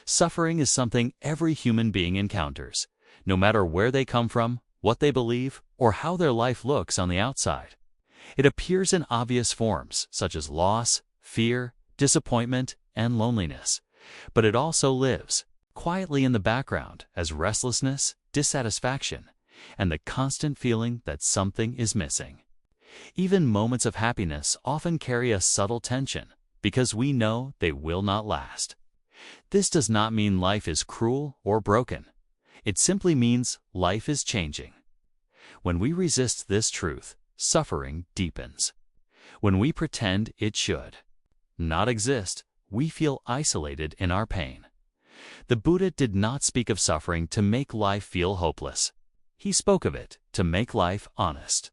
Suffering is something every human being encounters, no matter where they come from, what they believe, or how their life looks on the outside. It appears in obvious forms, such as loss, fear, disappointment, and loneliness. But it also lives quietly in the background as restlessness, dissatisfaction, and the constant feeling that something is missing. Even moments of happiness often carry a subtle tension because we know they will not last. This does not mean life is cruel or broken. It simply means life is changing. When we resist this truth, suffering deepens. When we pretend it should not exist, we feel isolated in our pain. The Buddha did not speak of suffering to make life feel hopeless. He spoke of it to make life honest.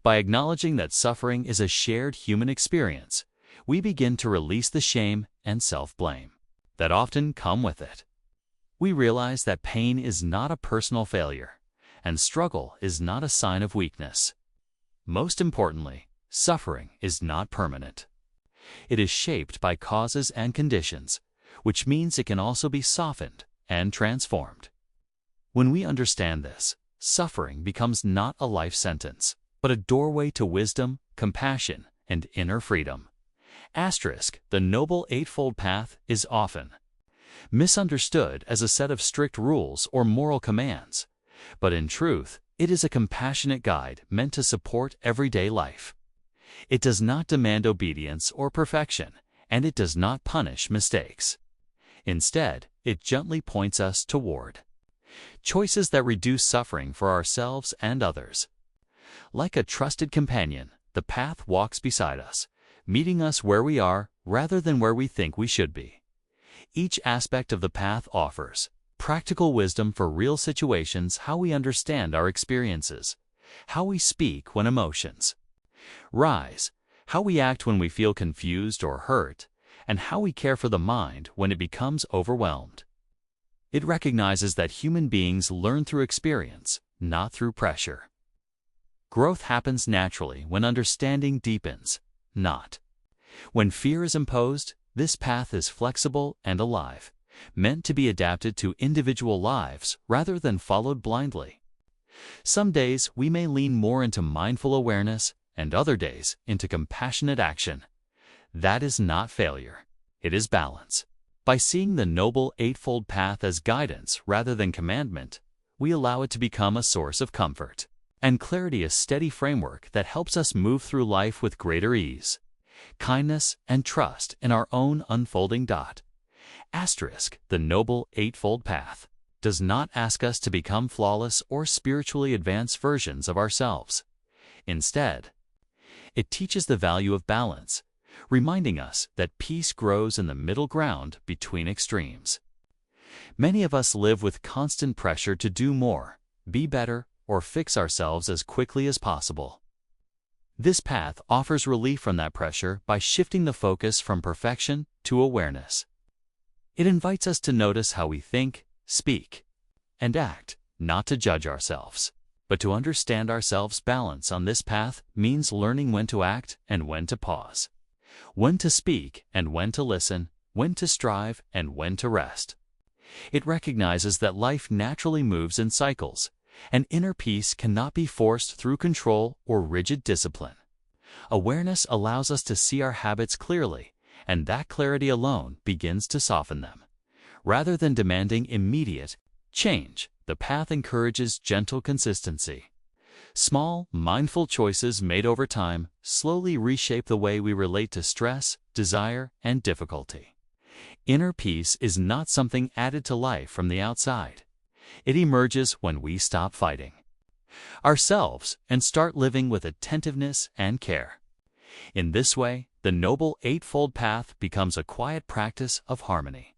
By acknowledging that suffering is a shared human experience, we begin to release the shame and self-blame that often come with it. We realize that pain is not a personal failure, and struggle is not a sign of weakness. Most importantly, suffering is not permanent. It is shaped by causes and conditions, which means it can also be softened and transformed. When we understand this, suffering becomes not a life sentence, but a doorway to wisdom, compassion, and inner freedom. The Noble Eightfold Path is often misunderstood as a set of strict rules or moral commands, but in truth, it is a compassionate guide meant to support everyday life. It does not demand obedience or perfection, and it does not punish mistakes. Instead, it gently points us toward choices that reduce suffering for ourselves and others. Like a trusted companion, the path walks beside us, meeting us where we are rather than where we think we should be. Each aspect of the path offers practical wisdom for real situations: how we understand our experiences, how we speak when emotions rise, how we act when we feel confused or hurt, and how we care for the mind when it becomes overwhelmed. It recognizes that human beings learn through experience, not through pressure. Growth happens naturally when understanding deepens, not when fear is imposed. This path is flexible and alive, meant to be adapted to individual lives rather than followed blindly. Some days we may lean more into mindful awareness, and other days into compassionate action. That is not failure. It is balance. By seeing the Noble Eightfold Path as guidance rather than commandment, we allow it to become a source of comfort and clarity, a steady framework that helps us move through life with greater ease, kindness, and trust in our own unfolding. The Noble Eightfold Path does not ask us to become flawless or spiritually advanced versions of ourselves. Instead, it teaches the value of balance, reminding us that peace grows in the middle ground between extremes. Many of us live with constant pressure to do more, be better, or fix ourselves as quickly as possible. This path offers relief from that pressure by shifting the focus from perfection to awareness. It invites us to notice how we think, speak, and act, not to judge ourselves, but to understand ourselves. Balance on this path means learning when to act and when to pause, when to speak and when to listen, when to strive and when to rest. It recognizes that life naturally moves in cycles, and inner peace cannot be forced through control or rigid discipline. Awareness allows us to see our habits clearly, and that clarity alone begins to soften them. Rather than demanding immediate change, the path encourages gentle consistency. Small, mindful choices made over time slowly reshape the way we relate to stress, desire, and difficulty. Inner peace is not something added to life from the outside. It emerges when we stop fighting ourselves and start living with attentiveness and care. In this way, the Noble Eightfold Path becomes a quiet practice of harmony,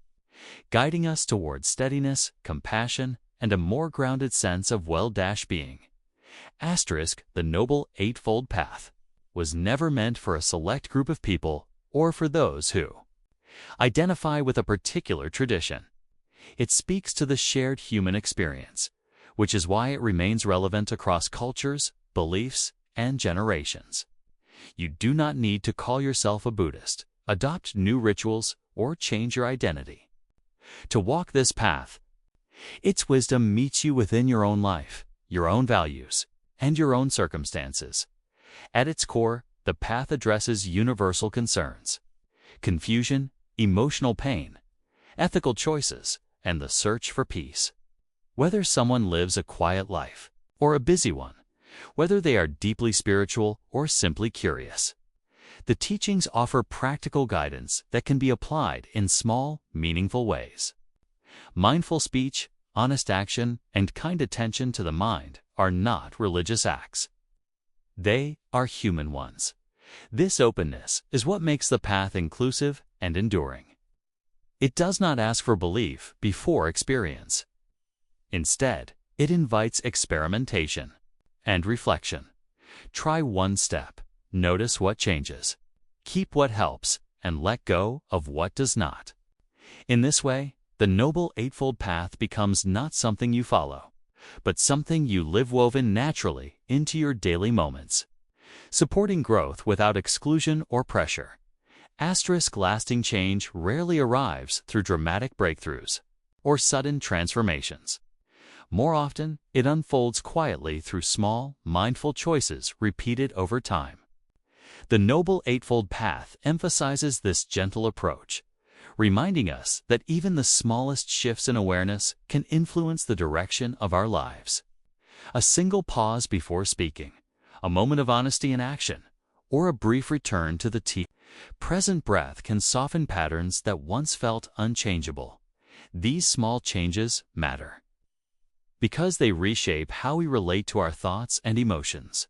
guiding us towards steadiness, compassion, and a more grounded sense of well-being. The Noble Eightfold Path was never meant for a select group of people or for those who identify with a particular tradition. It speaks to the shared human experience, which is why it remains relevant across cultures, beliefs, and generations. You do not need to call yourself a Buddhist, adopt new rituals, or change your identity. To walk this path, its wisdom meets you within your own life, your own values, and your own circumstances. At its core, the path addresses universal concerns: confusion, emotional pain, ethical choices, and the search for peace. Whether someone lives a quiet life or a busy one, whether they are deeply spiritual or simply curious, the teachings offer practical guidance that can be applied in small, meaningful ways. Mindful speech, honest action, and kind attention to the mind are not religious acts. They are human ones. This openness is what makes the path inclusive and enduring. It does not ask for belief before experience. Instead, it invites experimentation and reflection. Try one step, notice what changes, keep what helps, and let go of what does not. In this way, the Noble Eightfold Path becomes not something you follow, but something you live woven naturally into your daily moments, supporting growth without exclusion or pressure. Lasting change rarely arrives through dramatic breakthroughs or sudden transformations. More often, it unfolds quietly through small, mindful choices repeated over time. The Noble Eightfold Path emphasizes this gentle approach, reminding us that even the smallest shifts in awareness can influence the direction of our lives. A single pause before speaking, a moment of honesty in action, or a brief return to the present breath can soften patterns that once felt unchangeable. These small changes matter because they reshape how we relate to our thoughts and emotions.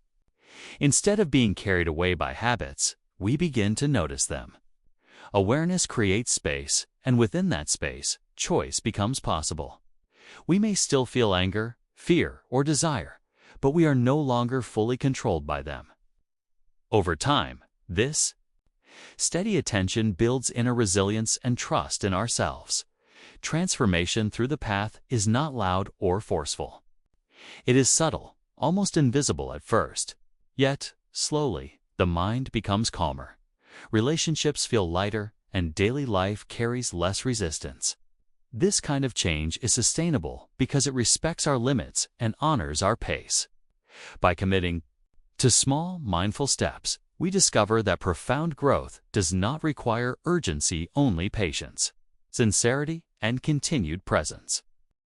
Instead of being carried away by habits, we begin to notice them. Awareness creates space, and within that space, choice becomes possible. We may still feel anger, fear, or desire, but we are no longer fully controlled by them. Over time, this steady attention builds inner resilience and trust in ourselves. Transformation through the path is not loud or forceful. It is subtle, almost invisible at first. Yet, slowly, the mind becomes calmer. Relationships feel lighter, and daily life carries less resistance. This kind of change is sustainable because it respects our limits and honors our pace. By committing to small, mindful steps, we discover that profound growth does not require urgency, only patience, sincerity, and continued presence.